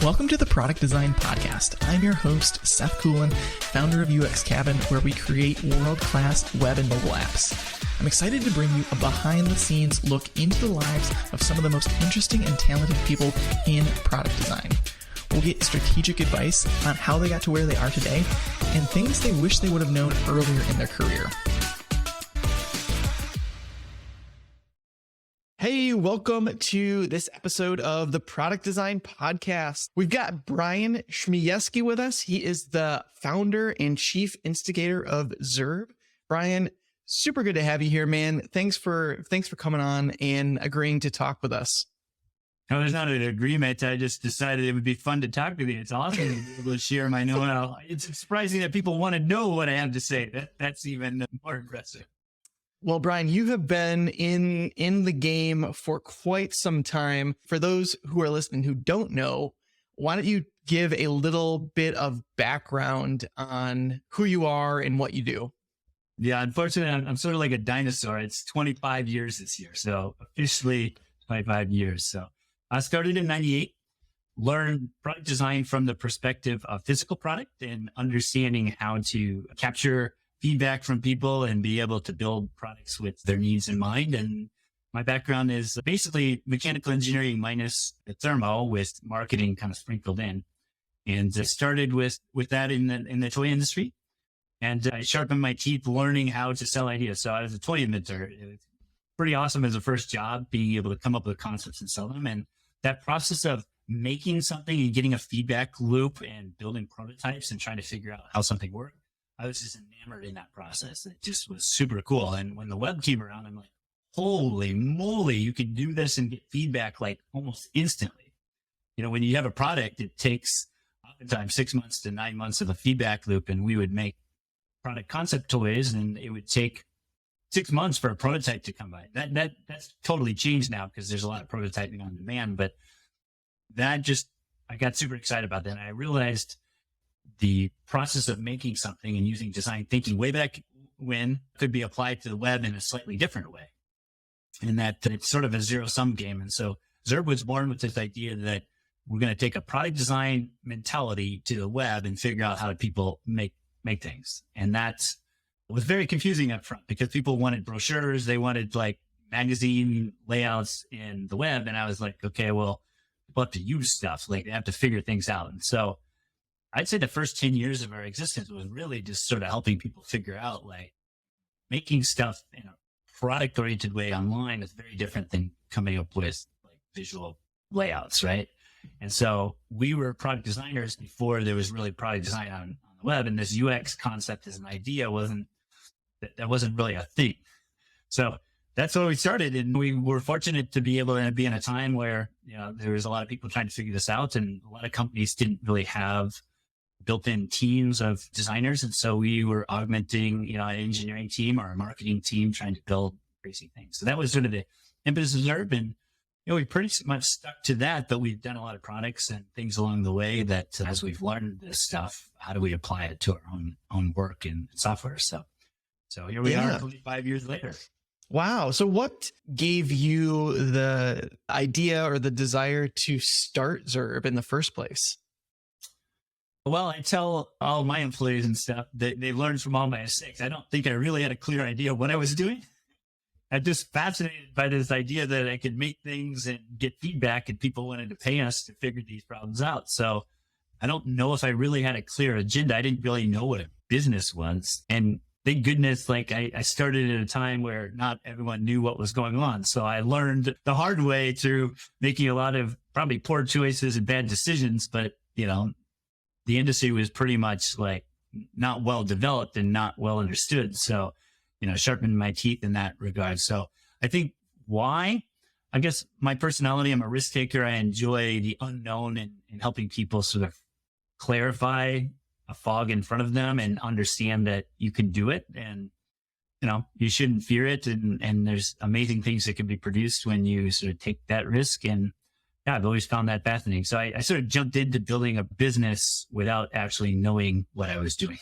Welcome to the Product Design Podcast. I'm your host, Seth Coelen, founder of UX Cabin, where we create world-class web and mobile apps. I'm excited to bring you a behind-the-scenes look into the lives of some of the most interesting and talented people in product design. We'll get strategic advice on how they got to where they are today and things they wish they would have known earlier in their career. Hey, welcome to this episode of the Product Design Podcast. We've got Bryan Zmijewski with us. He is the founder and chief instigator of ZURB. Bryan, super good to have you here, man. Thanks for coming on and agreeing to talk with us. No, there's not an agreement. I just decided it would be fun to talk to you. It's awesome to be able to share my know-how. It's surprising that people want to know what I have to say. That's even more impressive. Well, Bryan, you have been in the game for quite some time. For those who are listening who don't know, why don't you give a little bit of background on who you are and what you do? Yeah, unfortunately, I'm sort of like a dinosaur. It's 25 years this year, so officially 25 years. So I started in 98, learned product design from the perspective of physical product and understanding how to capture feedback from people and be able to build products with their needs in mind. And my background is basically mechanical engineering minus the thermo with marketing kind of sprinkled in. And I started with that in the toy industry. And I sharpened my teeth learning how to sell ideas. So I was a toy inventor. It was pretty awesome as a first job, being able to come up with concepts and sell them. And that process of making something and getting a feedback loop and building prototypes and trying to figure out how something worked, I was just enamored in that process. It just was super cool. And when the web came around, I'm like, holy moly, you can do this and get feedback like almost instantly. You know, when you have a product, it takes oftentimes 6 months to 9 months of a feedback loop. And we would make product concept toys and it would take 6 months for a prototype to come by. That's totally changed now because there's a lot of prototyping on demand, but I got super excited about that. And I realized the process of making something and using design thinking way back when could be applied to the web in a slightly different way. And that it's sort of a zero-sum game. And so ZURB was born with this idea that we're going to take a product design mentality to the web and figure out how do people make things. And that was very confusing up front because people wanted brochures. They wanted like magazine layouts in the web. And I was like, okay, well, people have to use stuff. Like they have to figure things out. And so I'd say the first 10 years of our existence was really just sort of helping people figure out like making stuff in a product oriented way online is very different than coming up with like visual layouts. Right. And so we were product designers before there was really product design on the web. And this UX concept as an idea wasn't really a thing. So that's where we started. And we were fortunate to be able to be in a time where, you know, there was a lot of people trying to figure this out and a lot of companies didn't really have built-in teams of designers. And so we were augmenting, you know, an engineering team or a marketing team trying to build crazy things. So that was sort of the impetus of ZURB. And, you know, we pretty much stuck to that, but we've done a lot of products and things along the way that as we've learned this stuff, how do we apply it to our own work and software? So here we are 25 years later. Wow. So what gave you the idea or the desire to start ZURB in the first place? Well, I tell all my employees and stuff that they learned from all my mistakes. I don't think I really had a clear idea of what I was doing. I'm just fascinated by this idea that I could make things and get feedback and people wanted to pay us to figure these problems out. So I don't know if I really had a clear agenda. I didn't really know what a business was. And thank goodness, like I started at a time where not everyone knew what was going on. So I learned the hard way through making a lot of probably poor choices and bad decisions. But, you know, the industry was pretty much like not well developed and not well understood. So, you know, sharpened my teeth in that regard. So I think why? I guess my personality, I'm a risk taker. I enjoy the unknown and helping people sort of clarify a fog in front of them and understand that you can do it. And, you know, you shouldn't fear it. And there's amazing things that can be produced when you sort of take that risk. And yeah, I've always found that fascinating. So I sort of jumped into building a business without actually knowing what I was doing.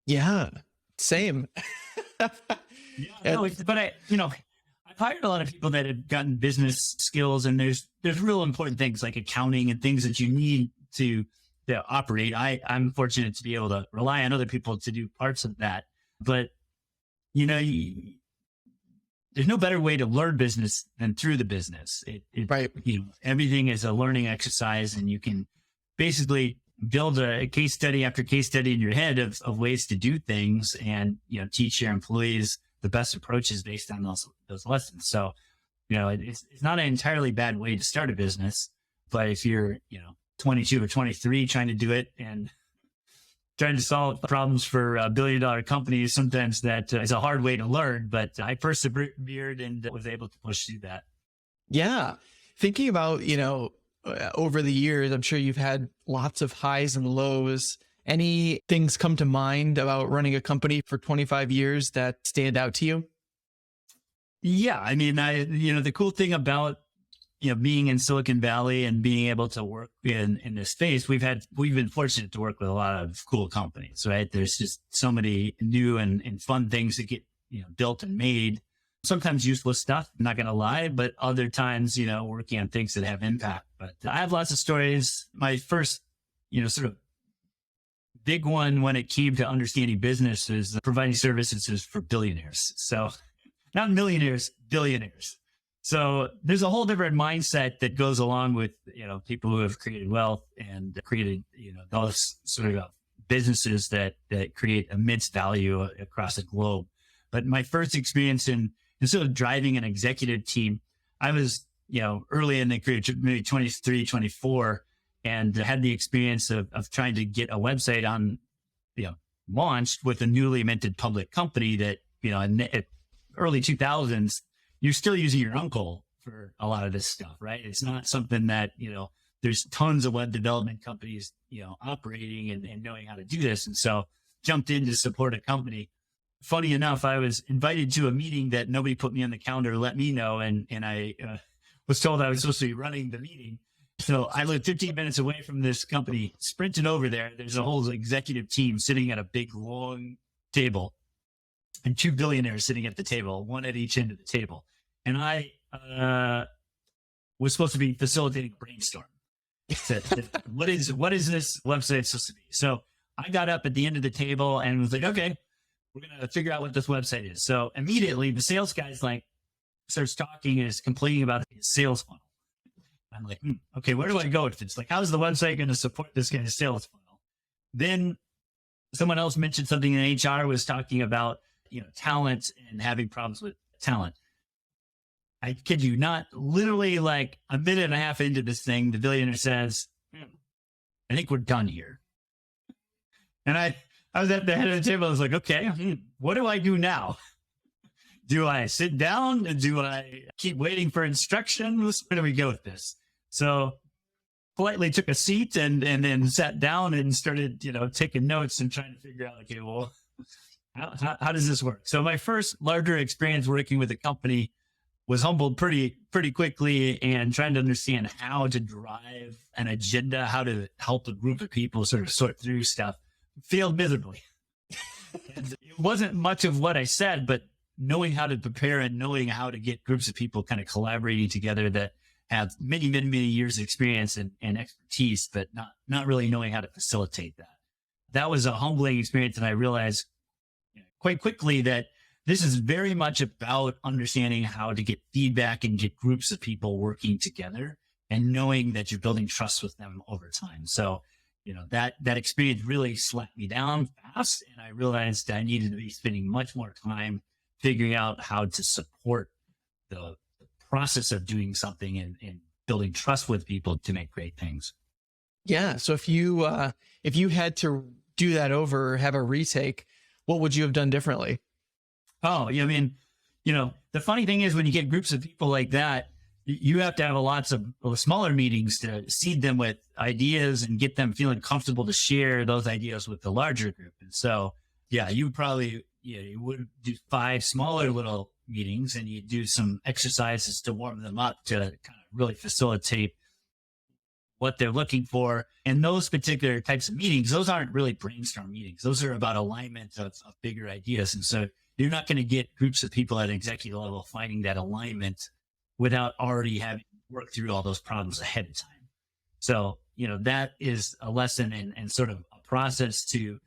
Yeah, same. Yeah, no, but I I've hired a lot of people that have gotten business skills, and there's real important things like accounting and things that you need to operate. I'm fortunate to be able to rely on other people to do parts of that. But, there's no better way to learn business than through the business. Right. Everything is a learning exercise, and you can basically build a case study after case study in your head of ways to do things, and, teach your employees the best approaches based on those lessons. So, it's not an entirely bad way to start a business, but if you're, 22 or 23 trying to do it and trying to solve problems for billion-dollar companies, sometimes that is a hard way to learn, but I persevered and was able to push through that. Yeah. Thinking about, over the years, I'm sure you've had lots of highs and lows. Any things come to mind about running a company for 25 years that stand out to you? Yeah. I mean, the cool thing about, being in Silicon Valley and being able to work in this space, we've been fortunate to work with a lot of cool companies, right? There's just so many new and fun things that get, built and made. Sometimes useless stuff, I'm not going to lie, but other times, working on things that have impact. But I have lots of stories. My first, sort of big one when it came to understanding business is providing services for billionaires. So not millionaires, billionaires. So there's a whole different mindset that goes along with, people who have created wealth and created, those sort of businesses that create immense value across the globe. But my first experience in sort of driving an executive team, I was, early in the career, maybe 23, 24, and had the experience of trying to get a website on, launched with a newly minted public company that, in the early 2000s, you're still using your uncle for a lot of this stuff, right? It's not something that, there's tons of web development companies, operating and knowing how to do this. And so jumped in to support a company. Funny enough, I was invited to a meeting that nobody put me on the calendar, let me know. And I was told I was supposed to be running the meeting. So I lived 15 minutes away from this company, sprinted over there. There's a whole executive team sitting at a big, long table and two billionaires sitting at the table, one at each end of the table. And I was supposed to be facilitating a brainstorm. What is this website supposed to be? So I got up at the end of the table and was like, okay, we're going to figure out what this website is. So immediately the sales guy's starts talking and is complaining about his sales funnel. I'm like, okay, where do I go with this? How's the website going to support this kind of sales funnel? Then someone else mentioned something in HR was talking about, talent and having problems with talent. I kid you not, literally a minute and a half into this thing, the billionaire says, I think we're done here. And I was at the head of the table. I was like, okay, what do I do now? Do I sit down? Do I keep waiting for instructions? Where do we go with this? So politely took a seat and then sat down and started, taking notes and trying to figure out, okay, well, how does this work? So my first larger experience working with a company was humbled pretty quickly and trying to understand how to drive an agenda, how to help a group of people sort of sort through stuff. Failed miserably. And it wasn't much of what I said, but knowing how to prepare and knowing how to get groups of people kind of collaborating together that have many, many, many years of experience and expertise, but not really knowing how to facilitate that. That was a humbling experience. And I realized quite quickly that this is very much about understanding how to get feedback and get groups of people working together and knowing that you're building trust with them over time. So, that experience really slapped me down fast. And I realized I needed to be spending much more time figuring out how to support the process of doing something and building trust with people to make great things. Yeah. So if you had to do that over, have a retake, what would you have done differently? Oh, I mean, the funny thing is when you get groups of people like that, you have to have lots of smaller meetings to seed them with ideas and get them feeling comfortable to share those ideas with the larger group. And so, yeah, you would do 5 smaller little meetings and you do some exercises to warm them up to kind of really facilitate what they're looking for. And those particular types of meetings, those aren't really brainstorm meetings. Those are about alignment of bigger ideas. And so you're not going to get groups of people at an executive level finding that alignment without already having worked through all those problems ahead of time. So, that is a lesson and sort of a process to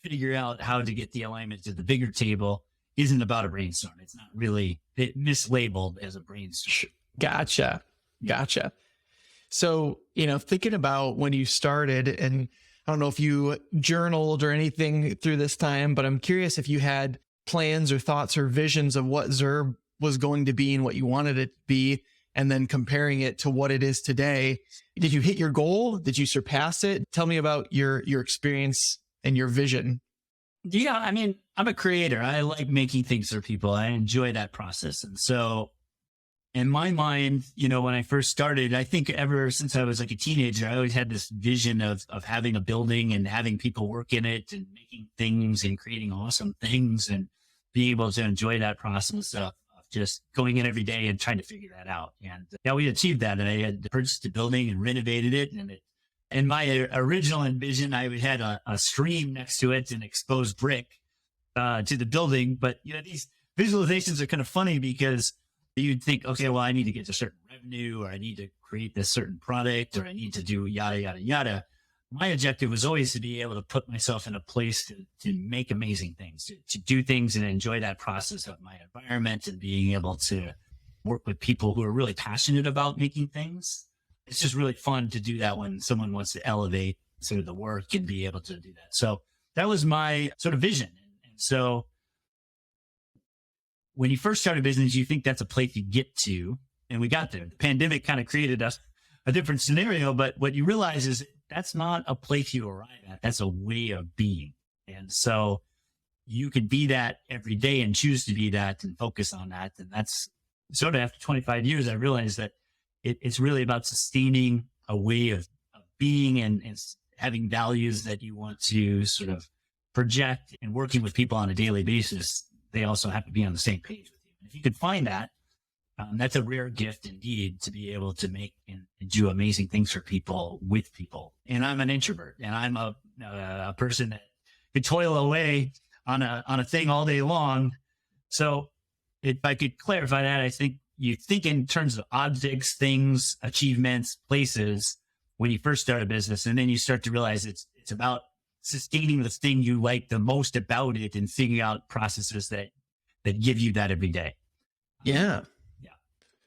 figure out how to get the alignment to the bigger table isn't about a brainstorm. It's not really mislabeled as a brainstorm. Gotcha. So, thinking about when you started, and I don't know if you journaled or anything through this time, but I'm curious if you had plans or thoughts or visions of what ZURB was going to be and what you wanted it to be, and then comparing it to what it is today. Did you hit your goal? Did you surpass it? Tell me about your experience and your vision. Yeah, I mean, I'm a creator. I like making things for people. I enjoy that process. And so in my mind, when I first started, I think ever since I was like a teenager, I always had this vision of having a building and having people work in it and making things and creating awesome things and being able to enjoy that process of just going in every day and trying to figure that out. And we achieved that. And I had purchased a building and renovated it. And my original envision, I had a stream next to it and exposed brick to the building. But, these visualizations are kind of funny because you'd think, okay, well, I need to get to certain revenue, or I need to create this certain product, or I need to do yada, yada, yada. My objective was always to be able to put myself in a place to make amazing things, to do things and enjoy that process of my environment and being able to work with people who are really passionate about making things. It's just really fun to do that when someone wants to elevate sort of the work and be able to do that. So that was my sort of vision. And so when you first start a business, you think that's a place you get to, and we got there. The pandemic kind of created us a different scenario, but what you realize is that's not a place you arrive at. That's a way of being. And so you can be that every day and choose to be that and focus on that. And that's sort of after 25 years, I realized that it's really about sustaining a way of being and having values that you want to sort of project, and working with people on a daily basis. They also have to be on the same page with you. And if you can find that, that's a rare gift indeed, to be able to make and do amazing things for people with people. And I'm an introvert, and I'm a person that could toil away on a thing all day long. So if I could clarify that, I think you think in terms of objects, things, achievements, places when you first start a business, and then you start to realize it's about sustaining the thing you like the most about it and figuring out processes that give you that every day. Yeah.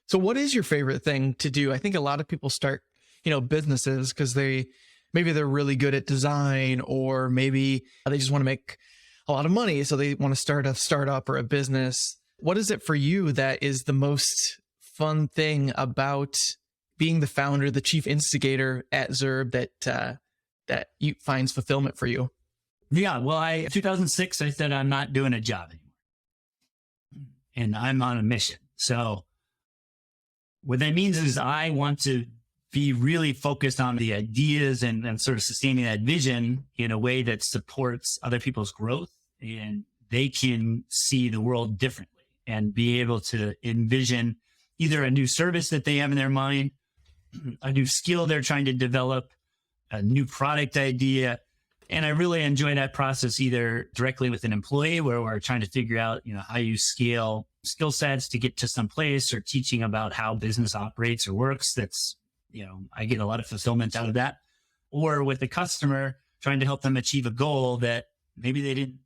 So what is your favorite thing to do? I think a lot of people start, businesses because maybe they're really good at design, or maybe they just want to make a lot of money. So they want to start a startup or a business. What is it for you that is the most fun thing about being the founder, the chief instigator at ZURB that you finds fulfillment for you? Yeah. Well, 2006, I said, I'm not doing a job anymore, and I'm on a mission. So what that means is I want to be really focused on the ideas and sort of sustaining that vision in a way that supports other people's growth, and they can see the world differently and be able to envision either a new service that they have in their mind, a new skill they're trying to develop, a new product idea. And I really enjoy that process, either directly with an employee where we're trying to figure out, how you scale skill sets to get to some place, or teaching about how business operates or works. That's, I get a lot of fulfillment out of that. Or with the customer, trying to help them achieve a goal that maybe they didn't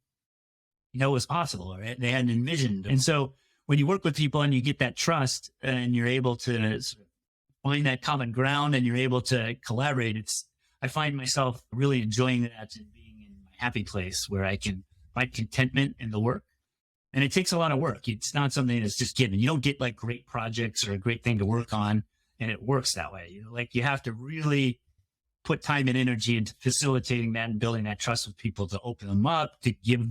know was possible, or they hadn't envisioned. And so when you work with people and you get that trust and you're able to find that common ground and you're able to collaborate, I find myself really enjoying that and being in my happy place where I can find contentment in the work. And it takes a lot of work. It's not something that's just given. You don't get like great projects or a great thing to work on and it works that way. You have to really put time and energy into facilitating that and building that trust with people, to open them up, to give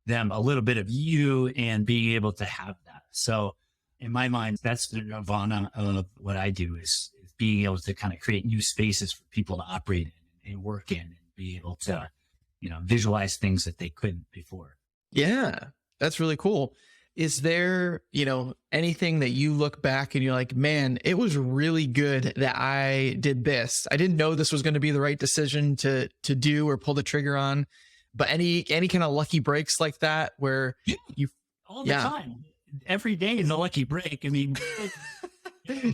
them a little bit of you and being able to have that. So in my mind, that's the nirvana of what I do is being able to kind of create new spaces for people to operate in and work in and be able to, visualize things that they couldn't before. Yeah, that's really cool. Is there, anything that you look back and you're like, man, it was really good that I did this. I didn't know this was going to be the right decision to do or pull the trigger on, but any kind of lucky breaks like that where you all the time. Every day is a lucky break. I mean,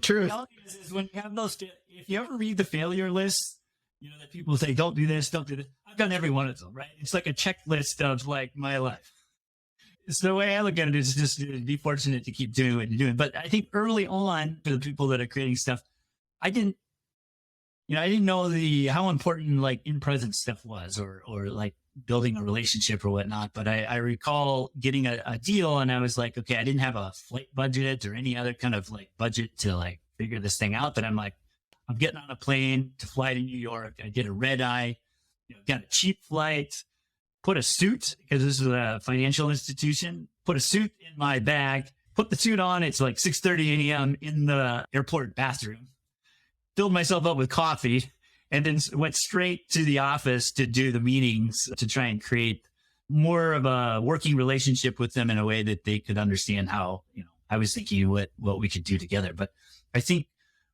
True. The reality is when you have those, if you ever read the failure list, that people say, don't do this, don't do this. I've done every one of them, right? It's like a checklist of like my life. So the way I look at it is just to be fortunate to keep doing what you're doing. But I think early on for the people that are creating stuff, I didn't know how important like in-present stuff was or like building a relationship or whatnot. But I recall getting a deal and I was like, okay, I didn't have a flight budget or any other kind of like budget to like figure this thing out. But I'm like, I'm getting on a plane to fly to New York. I did a red eye, got a cheap flight, put a suit because this is a financial institution, put a suit in my bag, put the suit on. It's like 6:30 a.m. in the airport bathroom, filled myself up with coffee, and then went straight to the office to do the meetings to try and create more of a working relationship with them in a way that they could understand how, I was thinking what we could do together. But I think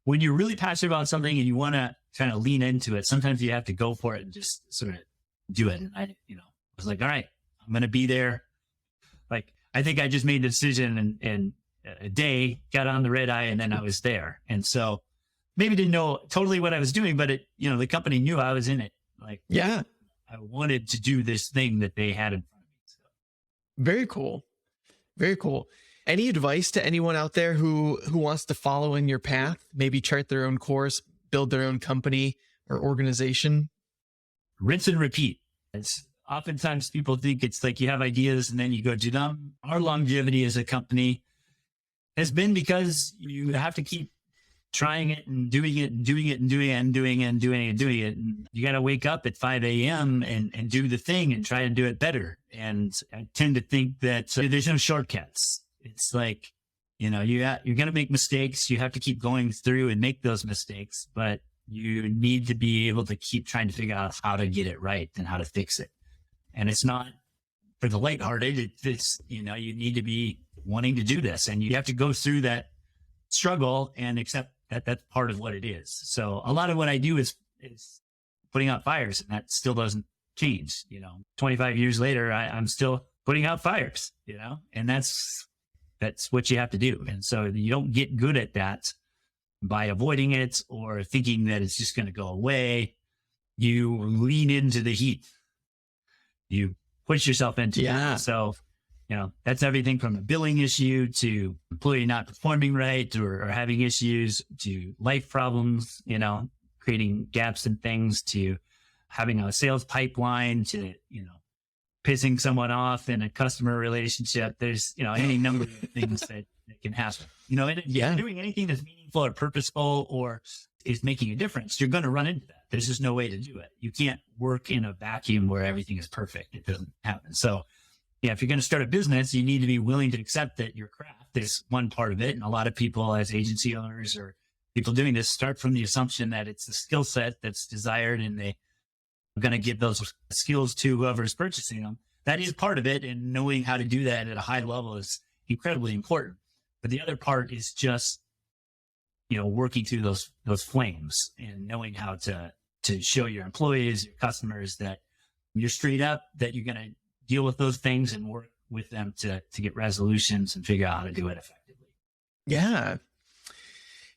when you're really passionate about something and you want to kind of lean into it, sometimes you have to go for it and just sort of do it. And I was like, all right, I'm going to be there. Like, I think I just made the decision and a day got on the red eye and then I was there. And so maybe didn't know totally what I was doing, but the company knew I was in it. Like, yeah, I wanted to do this thing that they had in front of me. So. Very cool. Very cool. Any advice to anyone out there who wants to follow in your path, maybe chart their own course, build their own company or organization? Rinse and repeat. It's oftentimes people think it's like you have ideas and then you go do them. Our longevity as a company has been because you have to keep trying it and doing it and doing it and doing it and doing it and doing it and doing it. And you got to wake up at 5 a.m. and do the thing and try and do it better. And I tend to think that there's no shortcuts. It's like, you're going to make mistakes. You have to keep going through and make those mistakes, but you need to be able to keep trying to figure out how to get it right and how to fix it. And it's not for the lighthearted. It's, you need to be wanting to do this and you have to go through that struggle and accept that that's part of what it is. So a lot of what I do is putting out fires, and that still doesn't change. 25 years later, I'm still putting out fires, and that's what you have to do. And so you don't get good at that by avoiding it or thinking that it's just going to go away. You lean into the heat. You push yourself into it. So, that's everything from a billing issue to employee not performing right or having issues to life problems, creating gaps in things to having a sales pipeline to, pissing someone off in a customer relationship. There's, any number of things that can happen, doing anything that's meaningful or purposeful or is making a difference. You're going to run into that. There's just no way to do it. You can't work in a vacuum where everything is perfect. It doesn't happen. So if you're going to start a business, you need to be willing to accept that your craft is one part of it. And a lot of people as agency owners or people doing this start from the assumption that it's the skill set that's desired and they are going to give those skills to whoever's purchasing them. That is part of it. And knowing how to do that at a high level is incredibly important. But the other part is just, working through those flames and knowing how to show your employees, your customers that you're straight up, that you're going to deal with those things and work with them to get resolutions and figure out how to do it effectively. Yeah.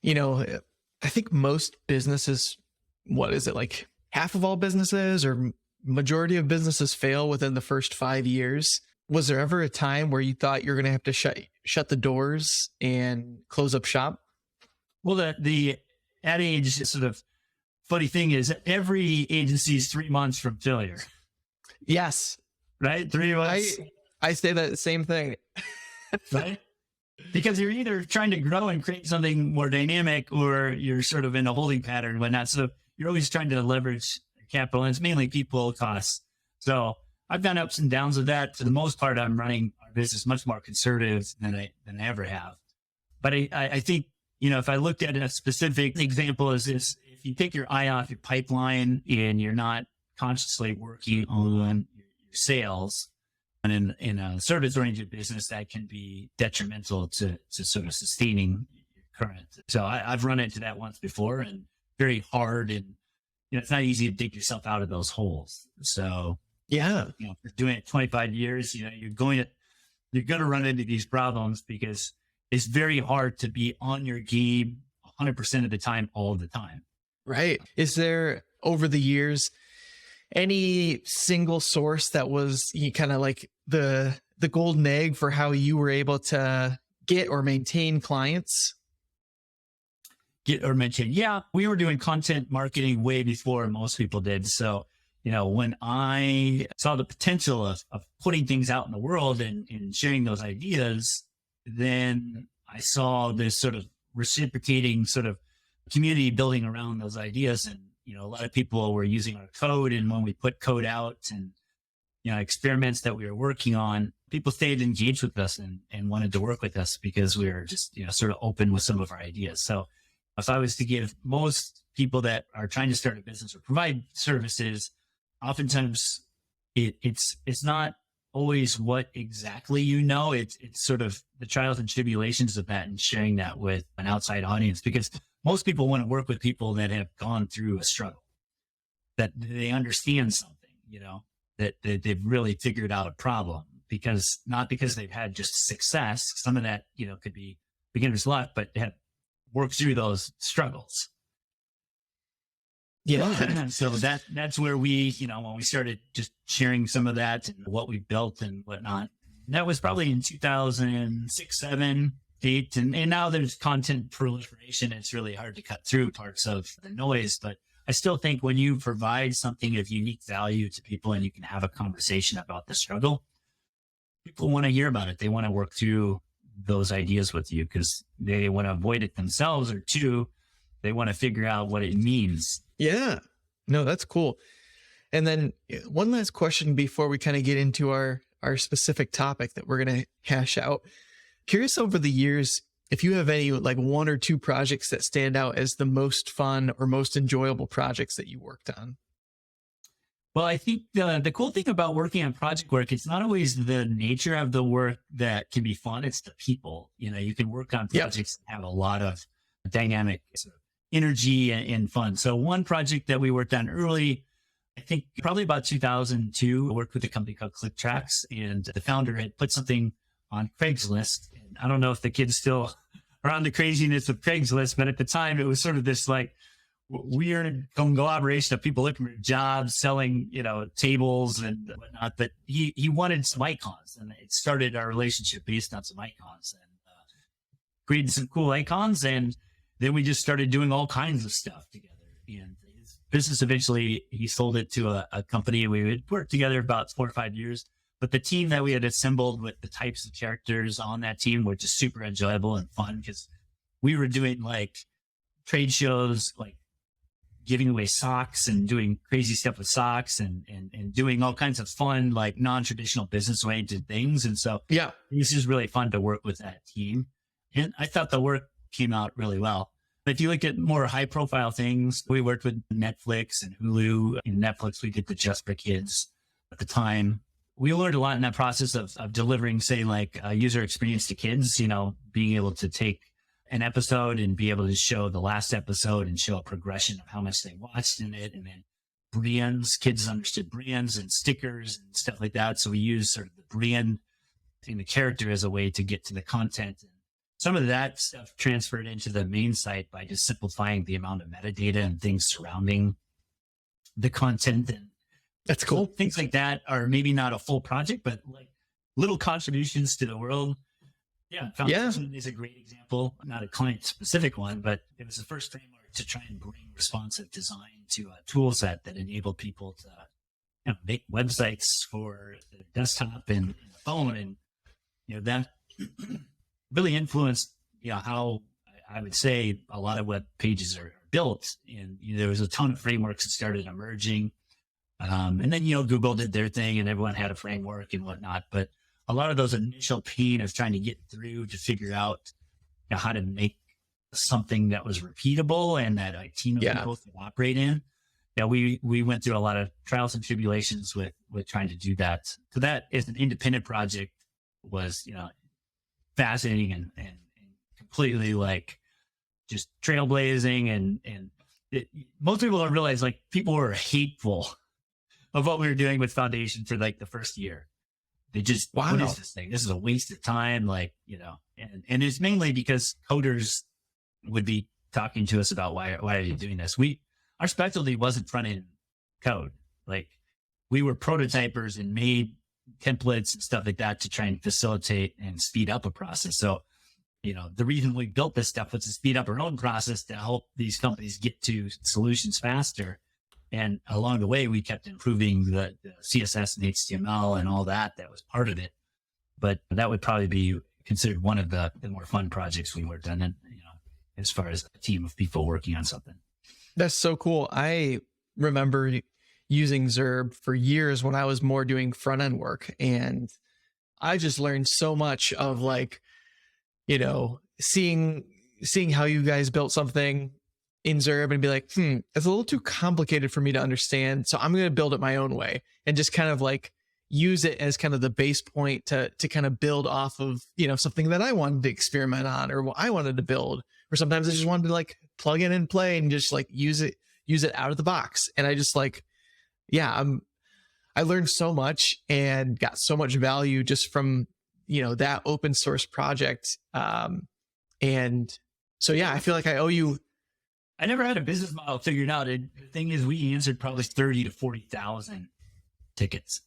I think most businesses, what is it, like half of all businesses or majority of businesses fail within the first 5 years. Was there ever a time where you thought you're going to have to shut the doors and close up shop? Well, the adage sort of funny thing is every agency is 3 months from failure. Yes. Right? 3 months. I say that same thing. Right? Because you're either trying to grow and create something more dynamic or you're sort of in a holding pattern and whatnot. So you're always trying to leverage capital, and it's mainly people costs. So I've done ups and downs of that. For the most part, I'm running our business much more conservative than I ever have. But I think, if I looked at a specific example is this, if you take your eye off your pipeline and you're not consciously working on your sales, and in a service-oriented business, that can be detrimental to sort of sustaining your current. So I've run into that once before and very hard. And, it's not easy to dig yourself out of those holes. So, yeah, for doing it 25 years, you're going to you're going to run into these problems because it's very hard to be on your game 100% of the time, all the time. Right. Is there, over the years, any single source that was kind of like the golden egg for how you were able to get or maintain clients? Yeah, we were doing content marketing way before most people did. So, when I saw the potential of putting things out in the world and sharing those ideas, then I saw this sort of reciprocating sort of community building around those ideas. And, a lot of people were using our code. And when we put code out and, experiments that we were working on, people stayed engaged with us and wanted to work with us because we were just, sort of open with some of our ideas. So if I was to give most people that are trying to start a business or provide services, oftentimes it's not always what exactly it's sort of the trials and tribulations of that and sharing that with an outside audience, because most people want to work with people that have gone through a struggle, that they understand something, that they've really figured out a problem, not because they've had just success. Some of that, could be beginner's luck, but have worked through those struggles. Yeah. So that's where we, when we started just sharing some of that and what we built and whatnot, that was probably in 2006, 7, 8. And now there's content proliferation. It's really hard to cut through parts of the noise, but I still think when you provide something of unique value to people and you can have a conversation about the struggle, people want to hear about it. They want to work through those ideas with you because they want to avoid it themselves, or two, they want to figure out what it means. Yeah, no, that's cool. And then one last question before we kind of get into our specific topic that we're going to hash out. Curious, over the years, if you have any like 1 or 2 projects that stand out as the most fun or most enjoyable projects that you worked on. Well, I think the cool thing about working on project work, it's not always the nature of the work that can be fun. It's the people. You can work on projects that have a lot of dynamic energy and fun. So one project that we worked on early, I think probably about 2002, I worked with a company called ClickTracks, and the founder had put something on Craigslist. And I don't know if the kids still are on the craziness of Craigslist, but at the time it was sort of this like weird conglomeration of people looking for jobs, selling, tables and whatnot. But he wanted some icons, and it started our relationship based on some icons, and created some cool icons. And then we just started doing all kinds of stuff together. And his business, eventually, he sold it to a company. We would work together about 4 or 5 years. But the team that we had assembled with the types of characters on that team were just super enjoyable and fun, because we were doing like trade shows, like giving away socks and doing crazy stuff with socks and doing all kinds of fun, like non-traditional business oriented things. And so it was just really fun to work with that team. And I thought the work came out really well. If you look at more high profile things, we worked with Netflix and Hulu. In Netflix, we did the Just for Kids at the time. We learned a lot in that process of delivering, say, like a user experience to kids, being able to take an episode and be able to show the last episode and show a progression of how much they watched in it. And then brands, kids understood brands and stickers and stuff like that. So we use sort of the brand and the character as a way to get to the content. And some of that stuff transferred into the main site by just simplifying the amount of metadata and things surrounding the content. And that's cool. Things like that are maybe not a full project, but like little contributions to the world. Yeah. Foundation is a great example, not a client specific one, but it was the first framework to try and bring responsive design to a tool set that enabled people to make websites for the desktop and the phone. And, that really influenced, how I would say a lot of web pages are built. And there was a ton of frameworks that started emerging. And then, Google did their thing and everyone had a framework and whatnot. But a lot of those initial pain of trying to get through to figure out how to make something that was repeatable and that a team of people could operate in. We went through a lot of trials and tribulations with trying to do that. So that as an independent project was, fascinating and completely like just trailblazing. And most people don't realize, like, people were hateful of what we were doing with Foundation for like the first year. They just, Wow. what is this thing? This is a waste of time. Like, and it's mainly because coders would be talking to us about why are you doing this? Our specialty wasn't front end code. Like, we were prototypers and made templates and stuff like that to try and facilitate and speed up a process. So, the reason we built this stuff was to speed up our own process to help these companies get to solutions faster. And along the way, we kept improving the CSS and HTML and all that. That was part of it. But that would probably be considered one of the more fun projects we worked on, and, as far as a team of people working on something. That's so cool. I remember using ZURB for years when I was more doing front end work. And I just learned so much of like, seeing how you guys built something in ZURB and be like, it's a little too complicated for me to understand. So I'm going to build it my own way and just kind of like use it as kind of the base point to kind of build off of, something that I wanted to experiment on or what I wanted to build. Or sometimes I just wanted to like plug in and play and just like use it out of the box. And I just like, I learned so much and got so much value just from, that open source project. And so, I feel like I owe you. I never had a business model figured out. The thing is, we answered probably 30 to 40,000 tickets.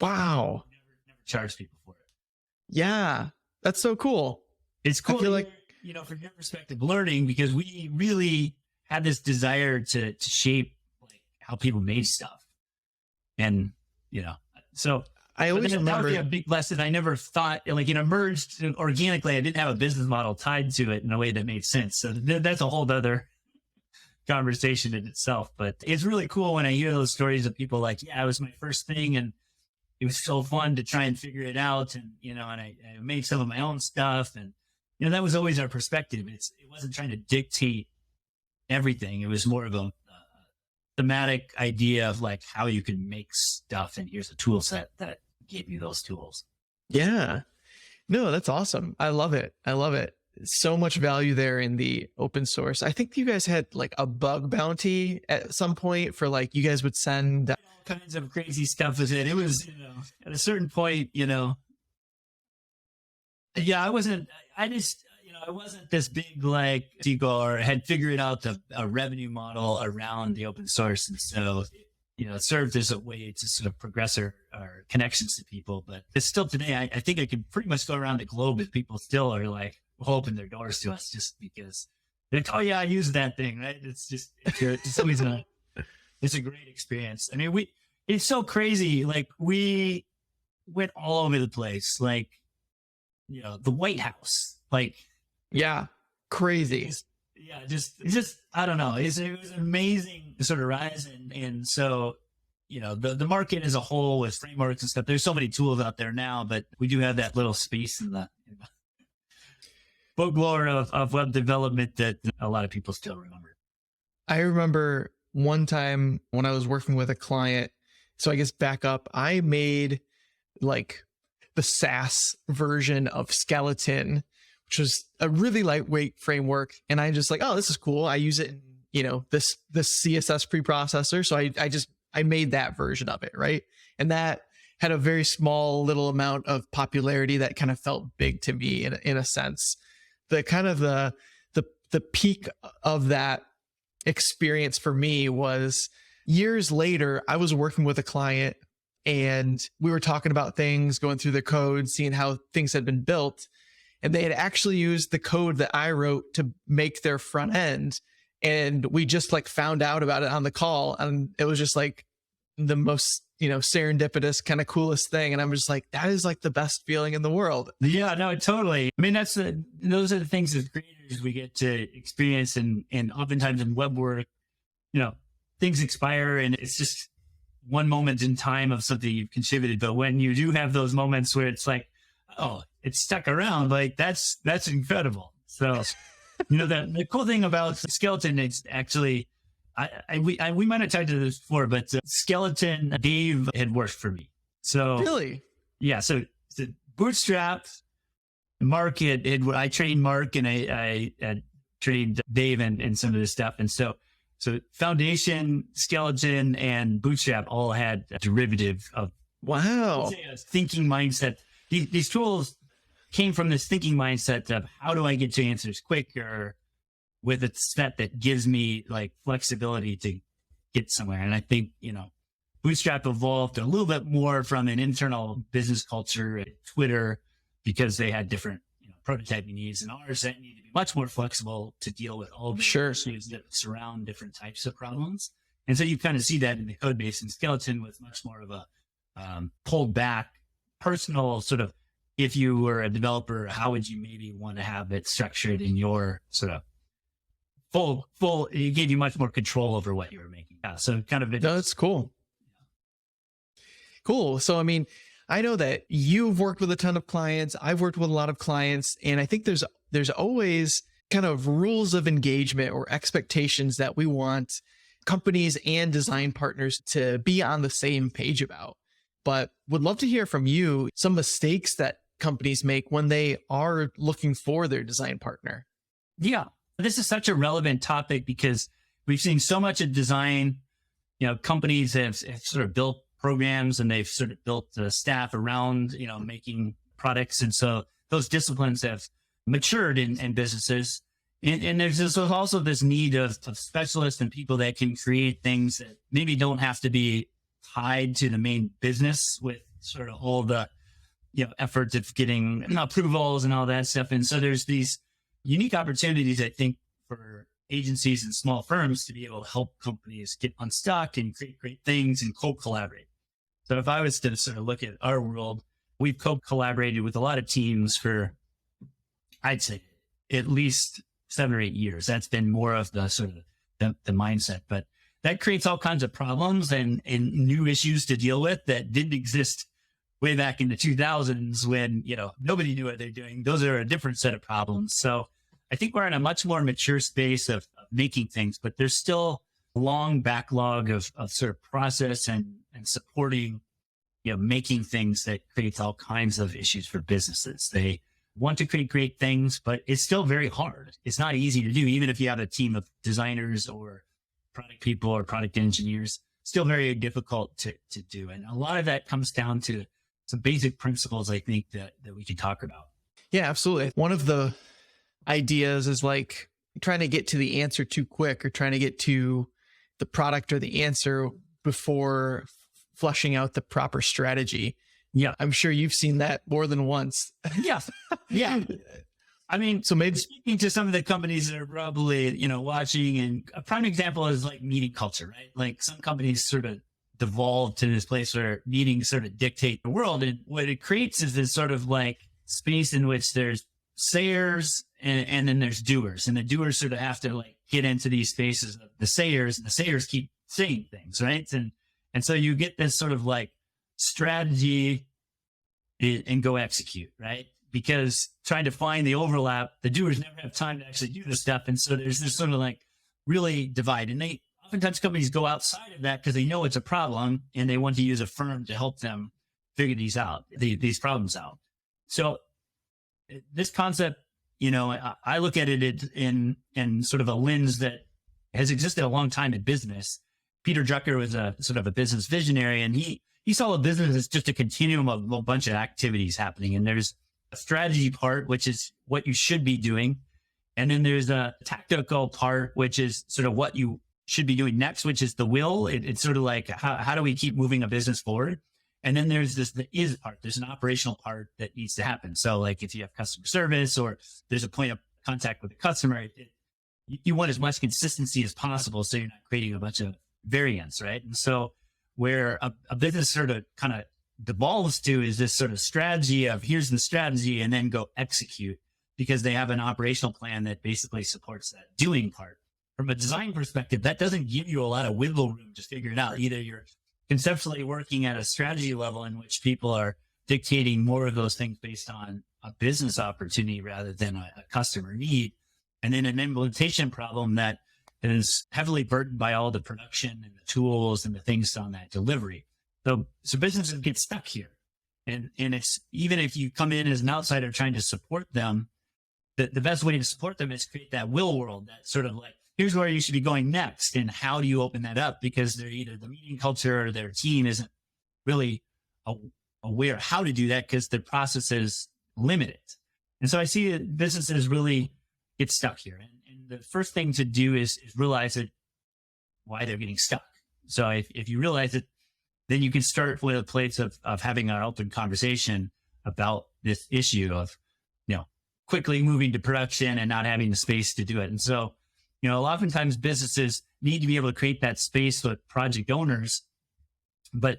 Wow. Never charged people for it. Yeah. That's so cool. It's cool. I feel like, from your perspective, learning, because we really had this desire to shape like how people made stuff. And, so I always remember that would be a big lesson. I never thought like it emerged organically. I didn't have a business model tied to it in a way that made sense. So that's a whole other conversation in itself. But it's really cool when I hear those stories of people like, it was my first thing and it was so fun to try and figure it out. And, and I made some of my own stuff. And, that was always our perspective. It wasn't trying to dictate everything. It was more of a thematic idea of like how you can make stuff. And here's a tool set that gave you those tools. Yeah. No, that's awesome. I love it. So much value there in the open source. I think you guys had like a bug bounty at some point for like, you guys would send all kinds of crazy stuff with it. It was, at a certain point, I wasn't this big like SQL or had figured out a revenue model around the open source. And so, it served as a way to sort of progress our connections to people. But it's still today, I think I can pretty much go around the globe if people still are like, open their doors to us just because they're like, oh yeah, I use that thing, right? It's always it's a great experience. I mean, it's so crazy. Like we went all over the place, like, the White House, like, crazy. Just, I don't know. It was an amazing sort of rise. And so, the market as a whole with frameworks and stuff, there's so many tools out there now, but we do have that little space in the folklore of web development that a lot of people still remember. I remember one time when I was working with a client. So I guess back up, I made like the SaaS version of Skeleton, which was a really lightweight framework. And I just like, oh, this is cool. I use it in, this CSS preprocessor. So I made that version of it. Right. And that had a very small little amount of popularity that kind of felt big to me in a sense. The kind of the peak of that experience for me was years later. I was working with a client and we were talking about things, going through the code, seeing how things had been built. And they had actually used the code that I wrote to make their front end. And we just like found out about it on the call. And it was just like the most, serendipitous kind of coolest thing. And I'm just like, that is like the best feeling in the world. Yeah, no, totally. I mean, those are the things as creators we get to experience. And oftentimes in web work, things expire and it's just one moment in time of something you've contributed. But when you do have those moments where it's like, oh, it's stuck around, like that's incredible. So, the cool thing about Skeleton is actually, we might have talked to this before, but Skeleton, Dave had worked for me. So really, yeah. So Bootstrap, Mark I trained Mark and I trained Dave and some of this stuff. And so Foundation, Skeleton, and Bootstrap all had a derivative of Wow. Let's say a thinking mindset. These tools came from this thinking mindset of how do I get to answers quicker with a set that gives me like flexibility to get somewhere. And I think, Bootstrap evolved a little bit more from an internal business culture at Twitter because they had different prototyping needs, and ours that need to be much more flexible to deal with all the issues that surround different types of problems. And so you kind of see that in the code base, and Skeleton was much more of a pulled back personal sort of, if you were a developer, how would you maybe want to have it structured in your sort of full, it gave you much more control over what you were making. Yeah, so kind of. That's cool. Cool. So, I mean, I know that you've worked with a ton of clients. I've worked with a lot of clients, and I think there's always kind of rules of engagement or expectations that we want companies and design partners to be on the same page about. But would love to hear from you some mistakes that companies make when they are looking for their design partner. Yeah, this is such a relevant topic because we've seen so much of design. Companies have sort of built programs, and they've sort of built the staff around, making products. And so those disciplines have matured in businesses. And there's also this need of specialists and people that can create things that maybe don't have to be tied to the main business with sort of all the, efforts of getting approvals and all that stuff. And so there's these unique opportunities, I think, for agencies and small firms to be able to help companies get unstuck and create great things and co-collaborate. So if I was to sort of look at our world, we've co-collaborated with a lot of teams for, I'd say, at least 7 or 8 years. That's been more of the sort of the mindset, but that creates all kinds of problems and new issues to deal with that didn't exist way back in the 2000s when, nobody knew what they're doing. Those are a different set of problems. So I think we're in a much more mature space of making things, but there's still a long backlog of sort of process and supporting, making things that creates all kinds of issues for businesses. They want to create great things, but it's still very hard. It's not easy to do, even if you have a team of designers or product people or product engineers, still very difficult to do. And a lot of that comes down to some basic principles, I think, that we can talk about. Yeah, absolutely. One of the ideas is like trying to get to the answer too quick, or trying to get to the product or the answer before fleshing out the proper strategy. Yeah. I'm sure you've seen that more than once. Yeah. Yeah. I mean, so maybe speaking to some of the companies that are probably, watching, and a prime example is like meeting culture, right? Like some companies sort of devolved to this place where meetings sort of dictate the world. And what it creates is this sort of like space in which there's sayers and then there's doers, and the doers sort of have to like get into these spaces of the sayers, and the sayers keep saying things, right? And so you get this sort of like strategy and go execute, right? Because trying to find the overlap, the doers never have time to actually do this stuff. And so there's this sort of like really divide. And oftentimes companies go outside of that because they know it's a problem and they want to use a firm to help them figure these problems out. So this concept, I look at it in sort of a lens that has existed a long time in business. Peter Drucker was a sort of a business visionary, and he saw a business as just a continuum of a bunch of activities happening. And there's a strategy part, which is what you should be doing. And then there's a tactical part, which is sort of what you should be doing next, which is the will. It's sort of like, how do we keep moving a business forward? And then there's the is part. There's an operational part that needs to happen. So like if you have customer service or there's a point of contact with the customer, you want as much consistency as possible so you're not creating a bunch of variance, right? And so where a business sort of kind of devolves to is this sort of strategy of here's the strategy and then go execute, because they have an operational plan that basically supports that doing part. From a design perspective, that doesn't give you a lot of wiggle room to figure it out. Either you're conceptually working at a strategy level in which people are dictating more of those things based on a business opportunity rather than a customer need, and then an implementation problem that is heavily burdened by all the production and the tools and the things on that delivery. So businesses get stuck here. And it's, even if you come in as an outsider trying to support them, the best way to support them is create that will world, that sort of like, here's where you should be going next. And how do you open that up? Because they're either the meeting culture or their team isn't really aware how to do that because the process is limited. And so I see that businesses really get stuck here. And the first thing to do is realize that why they're getting stuck. So if you realize it, then you can start with a place of having an open conversation about this issue of, quickly moving to production and not having the space to do it. And so, oftentimes businesses need to be able to create that space with project owners, but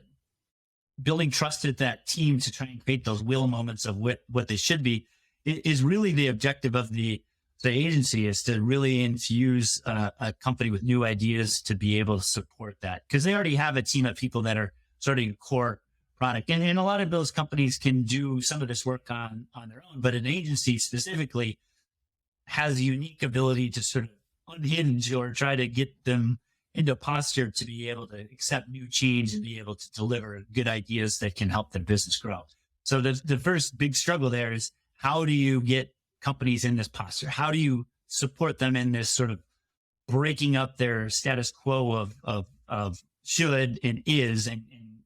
building trust with that team to try and create those will moments of what they should be is really the objective of the agency, is to really infuse a company with new ideas to be able to support that. Because they already have a team of people that are starting a core product. And a lot of those companies can do some of this work on their own, but an agency specifically has a unique ability to sort of unhinge or try to get them into posture to be able to accept new change and be able to deliver good ideas that can help their business grow. So the first big struggle there is, how do you get companies in this posture? How do you support them in this sort of breaking up their status quo of should and is and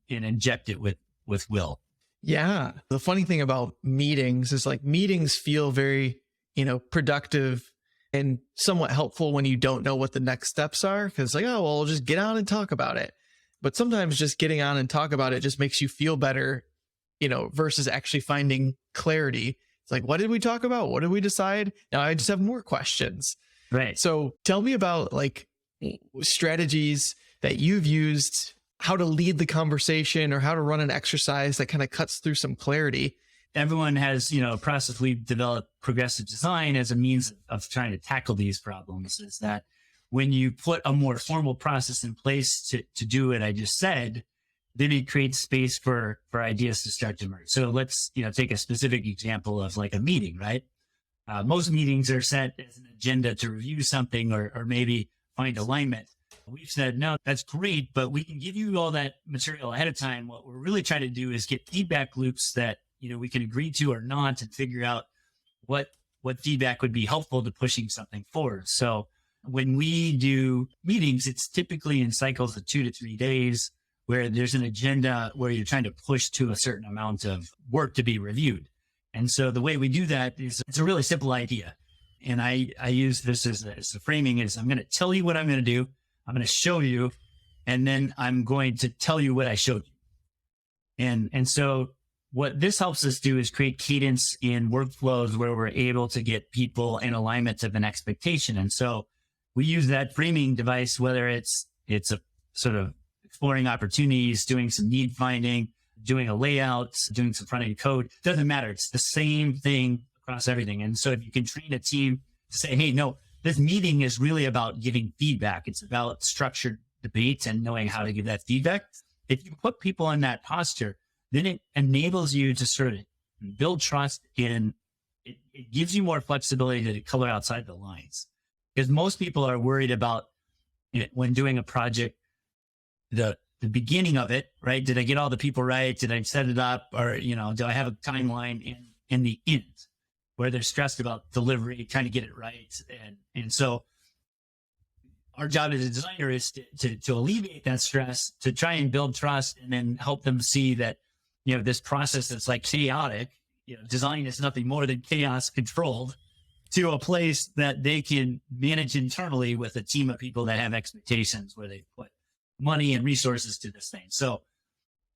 inject it with will? Yeah. The funny thing about meetings is meetings feel very, productive and somewhat helpful when you don't know what the next steps are. Cause we'll just get on and talk about it. But sometimes just getting on and talk about it just makes you feel better, versus actually finding clarity. It's what did we talk about? What did we decide? Now I just have more questions. Right. So tell me about strategies that you've used, how to lead the conversation or how to run an exercise that kind of cuts through some clarity. Everyone has, a process. We've developed progressive design as a means of trying to tackle these problems, is that when you put a more formal process in place to do what I just said, then it creates space for ideas to start to emerge. So let's, take a specific example of a meeting, right? Most meetings are set as an agenda to review something or maybe find alignment. We've said, no, that's great, but we can give you all that material ahead of time. What we're really trying to do is get feedback loops that, we can agree to or not, and figure out what feedback would be helpful to pushing something forward. So when we do meetings, it's typically in cycles of 2 to 3 days where there's an agenda where you're trying to push to a certain amount of work to be reviewed. And so the way we do that is, it's a really simple idea. And I use this as the framing is, I'm going to tell you what I'm going to do. I'm going to show you, and then I'm going to tell you what I showed you. And so what this helps us do is create cadence in workflows where we're able to get people in alignment of an expectation. And so we use that framing device, whether it's a sort of exploring opportunities, doing some need finding, doing a layout, doing some front end code. Doesn't matter. It's the same thing across everything. And so if you can train a team to say, hey, no, this meeting is really about giving feedback. It's about structured debates and knowing how to give that feedback. If you put people in that posture, then it enables you to sort of build trust in it. It gives you more flexibility to color outside the lines, because most people are worried about when doing a project, the beginning of it, right? Did I get all the people right? Did I set it up? Or, do I have a timeline in the end, where they're stressed about delivery, trying to get it right? And so our job as a designer is to alleviate that stress, to try and build trust, and then help them see that, this process that's chaotic, design is nothing more than chaos controlled, to a place that they can manage internally with a team of people that have expectations, where they put money and resources to this thing. So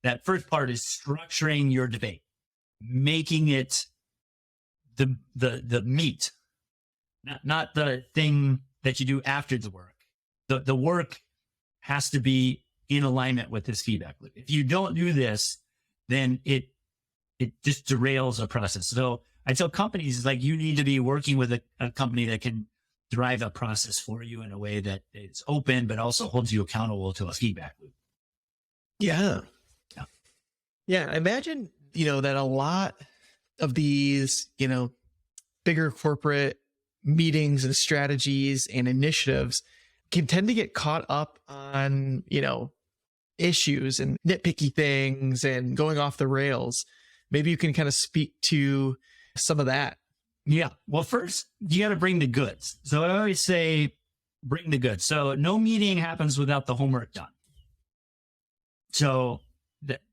that first part is structuring your debate, making it the meat, not the thing that you do after the work. The work has to be in alignment with this feedback loop. If you don't do this, then it just derails a process. So I tell companies, you need to be working with a company that can drive a process for you in a way that is open, but also holds you accountable to a feedback loop. Yeah. I imagine, that a lot of these, bigger corporate meetings and strategies and initiatives can tend to get caught up on, issues and nitpicky things and going off the rails. Maybe you can kind of speak to some of that. Yeah. Well, first, you got to bring the goods. So I always say, bring the goods. So no meeting happens without the homework done. So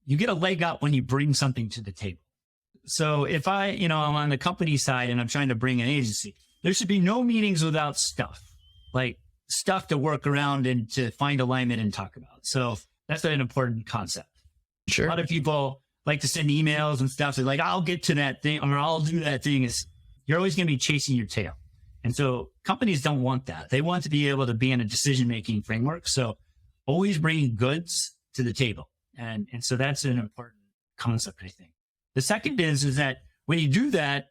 you get a leg up when you bring something to the table. So if I'm on the company side and I'm trying to bring an agency, there should be no meetings without stuff, like stuff to work around and to find alignment and talk about. So that's an important concept. Sure. A lot of people like to send emails and stuff. They're like, I'll get to that thing or I'll do that thing. You're always going to be chasing your tail. And so companies don't want that. They want to be able to be in a decision-making framework. So always bringing goods to the table. And so that's an important concept, I think. The second is that when you do that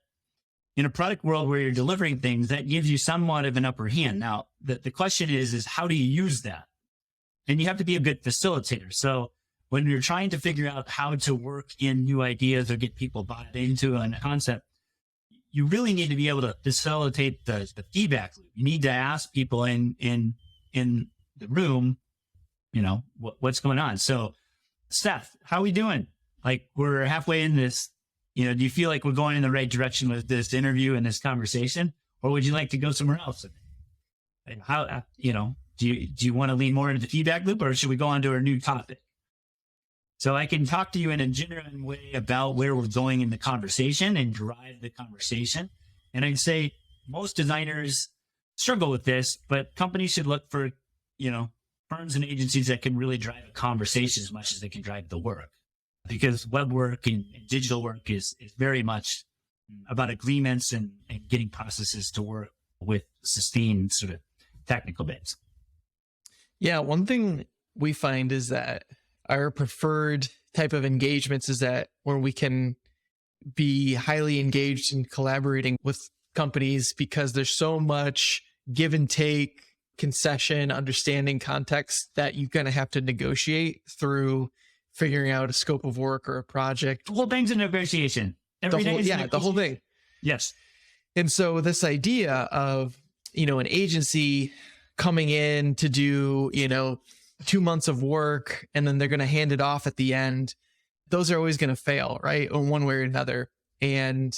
in a product world where you're delivering things, that gives you somewhat of an upper hand. Now, the question is how do you use that? And you have to be a good facilitator. So when you're trying to figure out how to work in new ideas or get people bought into a concept, you really need to be able to facilitate the feedback loop. You need to ask people in the room, what's going on. So, Seth, how are we doing? Like, we're halfway in this. Do you feel like we're going in the right direction with this interview and this conversation, or would you like to go somewhere else? And how, do you want to lean more into the feedback loop, or should we go on to our new topic? So I can talk to you in a genuine way about where we're going in the conversation and drive the conversation. And I'd say most designers struggle with this, but companies should look for, firms and agencies that can really drive a conversation as much as they can drive the work. Because web work and digital work is very much about agreements and getting processes to work with sustained sort of technical bits. Yeah, one thing we find is that our preferred type of engagements is that where we can be highly engaged in collaborating with companies because there's so much give and take, concession, understanding context that you're going to have to negotiate through figuring out a scope of work or a project. The whole thing's a negotiation. The whole thing. Yes. And so this idea of, an agency coming in to do, 2 months of work and then they're going to hand it off at the end, those are always going to fail, right? In one way or another. And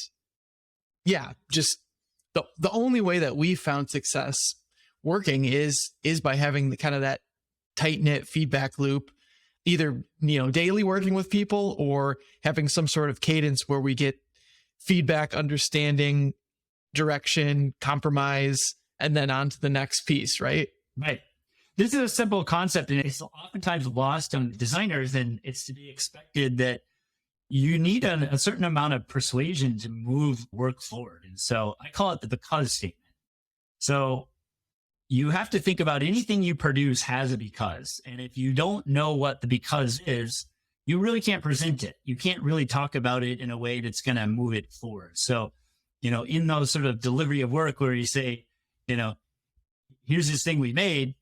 yeah, just the only way that we found success working is by having the kind of that tight knit feedback loop, either, daily working with people or having some sort of cadence where we get feedback, understanding, direction, compromise, and then on to the next piece, right? Right. This is a simple concept and it's oftentimes lost on designers, and it's to be expected that you need a certain amount of persuasion to move work forward. And so I call it the because statement. So you have to think about anything you produce has a because. And if you don't know what the because is, you really can't present it. You can't really talk about it in a way that's going to move it forward. So, in those sort of delivery of work where you say, here's this thing we made,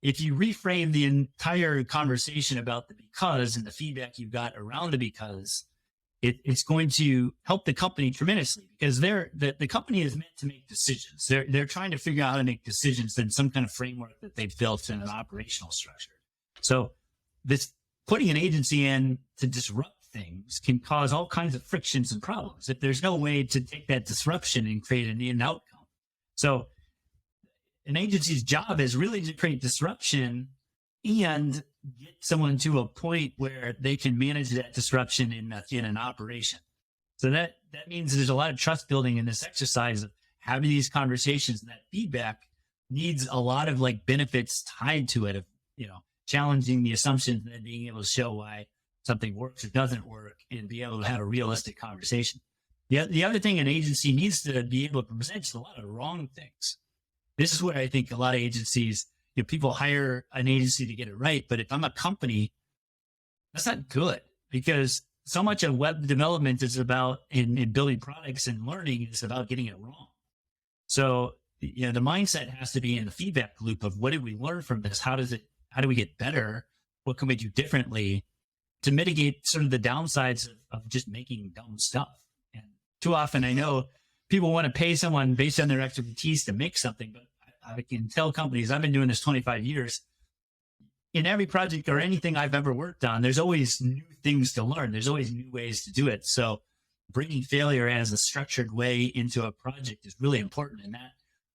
if you reframe the entire conversation about the because and the feedback you got around the because, it's going to help the company tremendously, because the company is meant to make decisions. They're trying to figure out how to make decisions in some kind of framework that they've built in an operational structure. So this putting an agency in to disrupt things can cause all kinds of frictions and problems if there's no way to take that disruption and create an outcome. So an agency's job is really to create disruption and get someone to a point where they can manage that disruption in an operation. So that means there's a lot of trust building in this exercise of having these conversations, and that feedback needs a lot of benefits tied to it, of, challenging the assumptions and then being able to show why something works or doesn't work and be able to have a realistic conversation. The other thing an agency needs to be able to present is a lot of wrong things. This is where I think a lot of agencies, people hire an agency to get it right. But if I'm a company, that's not good, because so much of web development is about in building products and learning is about getting it wrong. So, the mindset has to be in the feedback loop of what did we learn from this? How do we get better? What can we do differently to mitigate sort of the downsides of just making dumb stuff? And too often I know people want to pay someone based on their expertise to make something, but I can tell companies, I've been doing this 25 years. In every project or anything I've ever worked on, there's always new things to learn. There's always new ways to do it. So bringing failure as a structured way into a project is really important. And that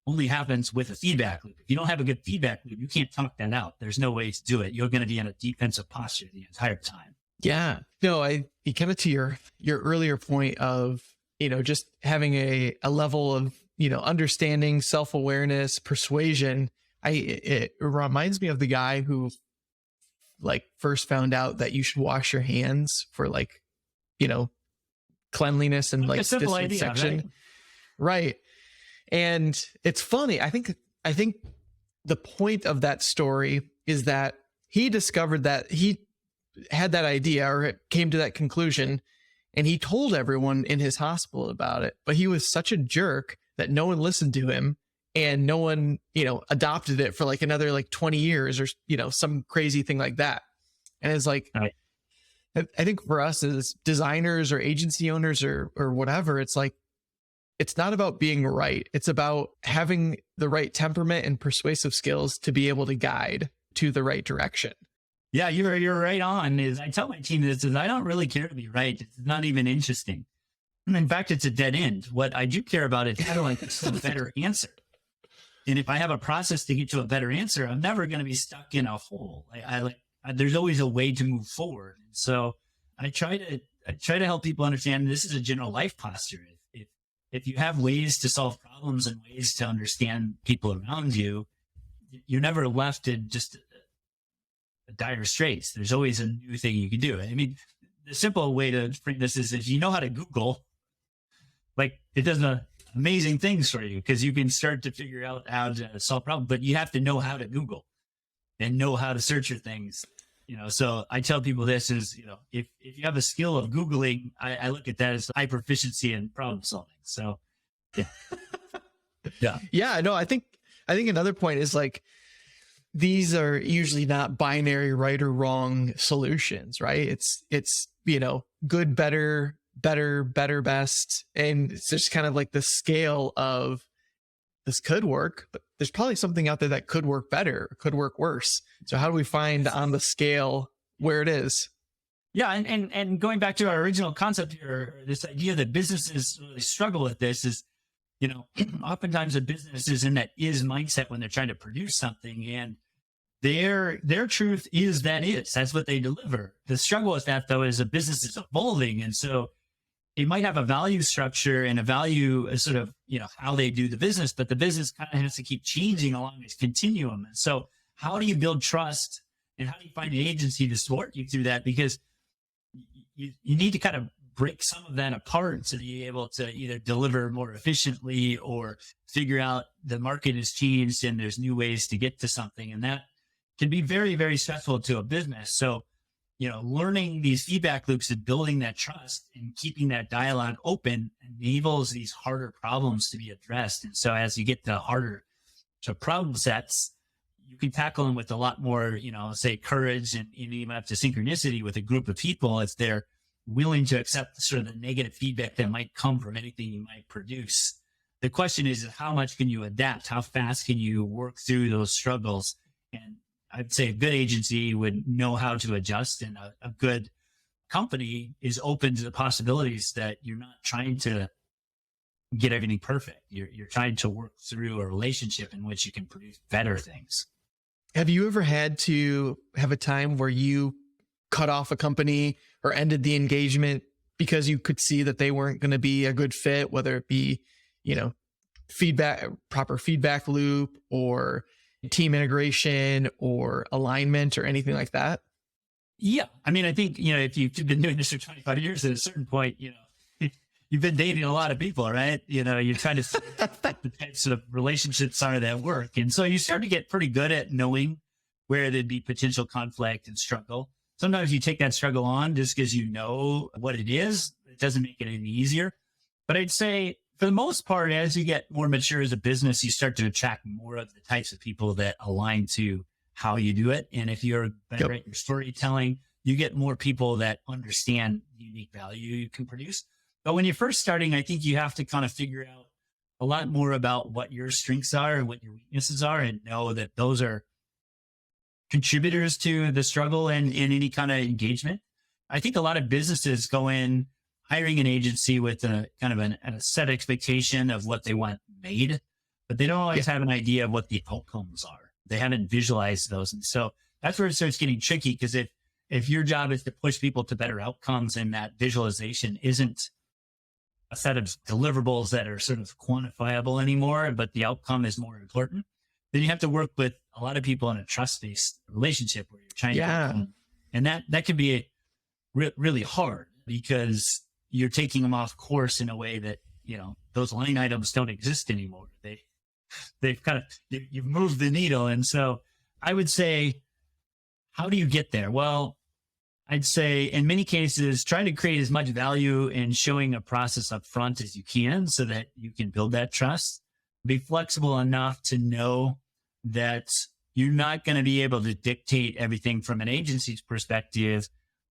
only happens with a feedback loop. If you don't have a good feedback loop, you can't talk that out. There's no way to do it. You're going to be in a defensive posture the entire time. Yeah. No, you kind of to your earlier point of, just having a level of, understanding, self-awareness, persuasion. It reminds me of the guy who like first found out that you should wash your hands for like, cleanliness and like a simple disinfection. idea, right? And it's funny. I think the point of that story is that he discovered that he had that idea or came to that conclusion, and he told everyone in his hospital about it. But he was such a jerk that no one listened to him, and no one, adopted it for like another like 20 years or, some crazy thing like that. And it's like, right. I think for us as designers or agency owners or whatever, it's like, it's not about being right. It's about having the right temperament and persuasive skills to be able to guide to the right direction. Yeah, you're right on. I tell my team this is I don't really care to be right. It's not even interesting. And in fact, it's a dead end. What I do care about is how do I get to a better answer? And if I have a process to get to a better answer, I'm never going to be stuck in a hole. There's always a way to move forward. So I try to help people understand this is a general life posture. If you have ways to solve problems and ways to understand people around you, you're never left in just a dire straits. There's always a new thing you can do. I mean, the simple way to frame this is if you know how to Google, like it does amazing things for you because you can start to figure out how to solve problems, but you have to know how to Google and know how to search for things. So I tell people this is, if you have a skill of Googling, I look at that as high proficiency in problem solving. So, yeah. Yeah. Yeah. No, I think another point is like, these are usually not binary right or wrong solutions, right? It's, good, better, best. And it's just kind of like the scale of this could work, but there's probably something out there that could work better, could work worse. So how do we find on the scale where it is? Yeah. And going back to our original concept here, this idea that businesses really struggle with this is, oftentimes a business is in that is mindset when they're trying to produce something, and their truth is that's what they deliver. The struggle with that though is a business is evolving. And so it might have a value structure and a value sort of, how they do the business, but the business kind of has to keep changing along this continuum. And so how do you build trust and how do you find an agency to support you through that? Because you need to kind of break some of that apart to be able to either deliver more efficiently or figure out the market has changed and there's new ways to get to something. And that can be very, very stressful to a business. So, learning these feedback loops and building that trust and keeping that dialogue open enables these harder problems to be addressed. And so as you get to harder problem sets, you can tackle them with a lot more, say courage and even up to synchronicity with a group of people if they're willing to accept sort of the negative feedback that might come from anything you might produce. The question is how much can you adapt? How fast can you work through those struggles? And I'd say a good agency would know how to adjust, and a good company is open to the possibilities that you're not trying to get everything perfect. You're trying to work through a relationship in which you can produce better things. Have you ever had to have a time where you cut off a company or ended the engagement because you could see that they weren't going to be a good fit, whether it be, proper feedback loop or team integration or alignment or anything like that? Yeah. I mean, I think, if you've been doing this for 25 years, at a certain point, you've been dating a lot of people, right? You're trying to see the types of relationships are that work. And so you start to get pretty good at knowing where there'd be potential conflict and struggle. Sometimes you take that struggle on just because you know what it is. It doesn't make it any easier. But I'd say for the most part, as you get more mature as a business, you start to attract more of the types of people that align to how you do it. And if you're better at your storytelling, you get more people that understand the unique value you can produce. But when you're first starting, I think you have to kind of figure out a lot more about what your strengths are and what your weaknesses are, and know that those are contributors to the struggle and in any kind of engagement. I think a lot of businesses go in hiring an agency with a kind of a set expectation of what they want made, but they don't always have an idea of what the outcomes are. They haven't visualized those. And so that's where it starts getting tricky, because if if your job is to push people to better outcomes and that visualization isn't a set of deliverables that are sort of quantifiable anymore, but the outcome is more important, then you have to work with a lot of people in a trust-based relationship where you're trying to, and that can be really hard because you're taking them off course in a way that, those line items don't exist anymore. They've kind of, you've moved the needle. And so I would say, how do you get there? Well, I'd say in many cases, try to create as much value in showing a process up front as you can so that you can build that trust. Be flexible enough to know that you're not going to be able to dictate everything from an agency's perspective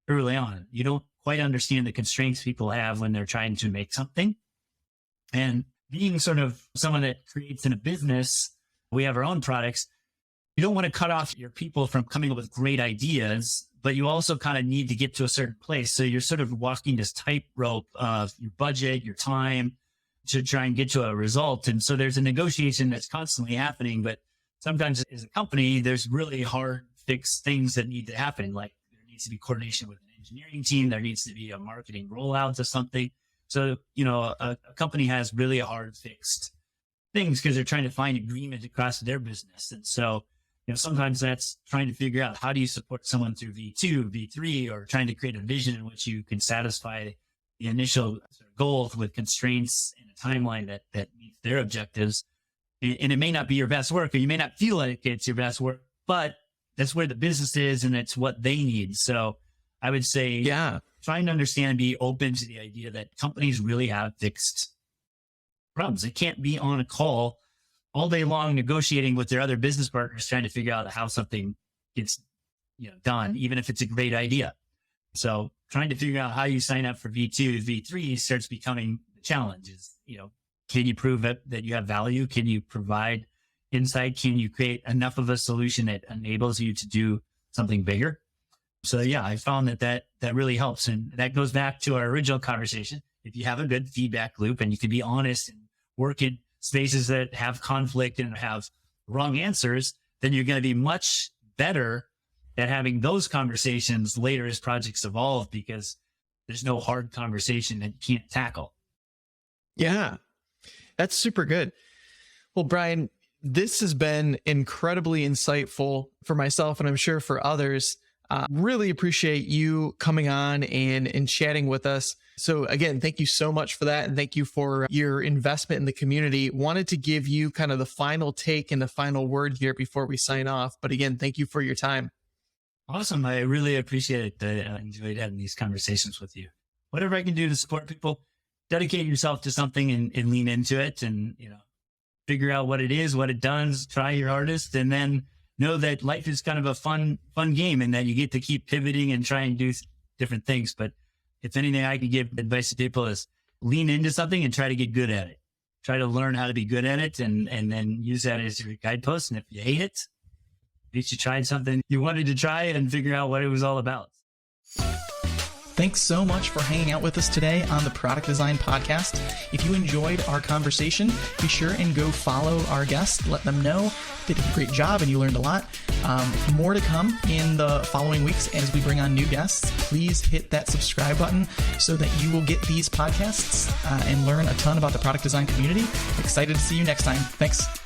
early on. You don't quite understand the constraints people have when they're trying to make something. And being sort of someone that creates in a business, we have our own products. You don't want to cut off your people from coming up with great ideas, but you also kind of need to get to a certain place. So you're sort of walking this tightrope of your budget, your time to try and get to a result. And so there's a negotiation that's constantly happening, but sometimes as a company, there's really hard fixed things that need to happen. Like there needs to be coordination with an engineering team. There needs to be a marketing rollout to something. So, a company has really hard fixed things because they're trying to find agreement across their business. And so, sometimes that's trying to figure out how do you support someone through V2, V3, or trying to create a vision in which you can satisfy the initial goals with constraints and a timeline that meets their objectives. And it may not be your best work, or you may not feel like it's your best work, but that's where the business is and it's what they need. So I would say, trying to understand and be open to the idea that companies really have fixed problems. They can't be on a call all day long negotiating with their other business partners, trying to figure out how something gets done, even if it's a great idea. So trying to figure out how you sign up for V2, V3 starts becoming the challenge. Is, can you prove that you have value? Can you provide insight? Can you create enough of a solution that enables you to do something bigger? So I found that really helps. And that goes back to our original conversation. If you have a good feedback loop and you can be honest and work in spaces that have conflict and have wrong answers, then you're going to be much better at having those conversations later as projects evolve, because there's no hard conversation that you can't tackle. Yeah, that's super good. Well, Bryan, this has been incredibly insightful for myself, and I'm sure for others. Really appreciate you coming on and chatting with us. So again, thank you so much for that. And thank you for your investment in the community. Wanted to give you kind of the final take and the final word here before we sign off. But again, thank you for your time. Awesome. I really appreciate it. I enjoyed having these conversations with you. Whatever I can do to support people, dedicate yourself to something and lean into it and, figure out what it is, what it does, try your hardest, and then know that life is kind of a fun game and that you get to keep pivoting and try and do different things. But if anything I can give advice to people is lean into something and try to get good at it. Try to learn how to be good at it and then use that as your guidepost. And if you hate it, at least you tried something you wanted to try and figure out what it was all about. Thanks so much for hanging out with us today on the Product Design Podcast. If you enjoyed our conversation, be sure and go follow our guests. Let them know they did a great job and you learned a lot. More to come in the following weeks as we bring on new guests. Please hit that subscribe button so that you will get these podcasts and learn a ton about the product design community. Excited to see you next time. Thanks.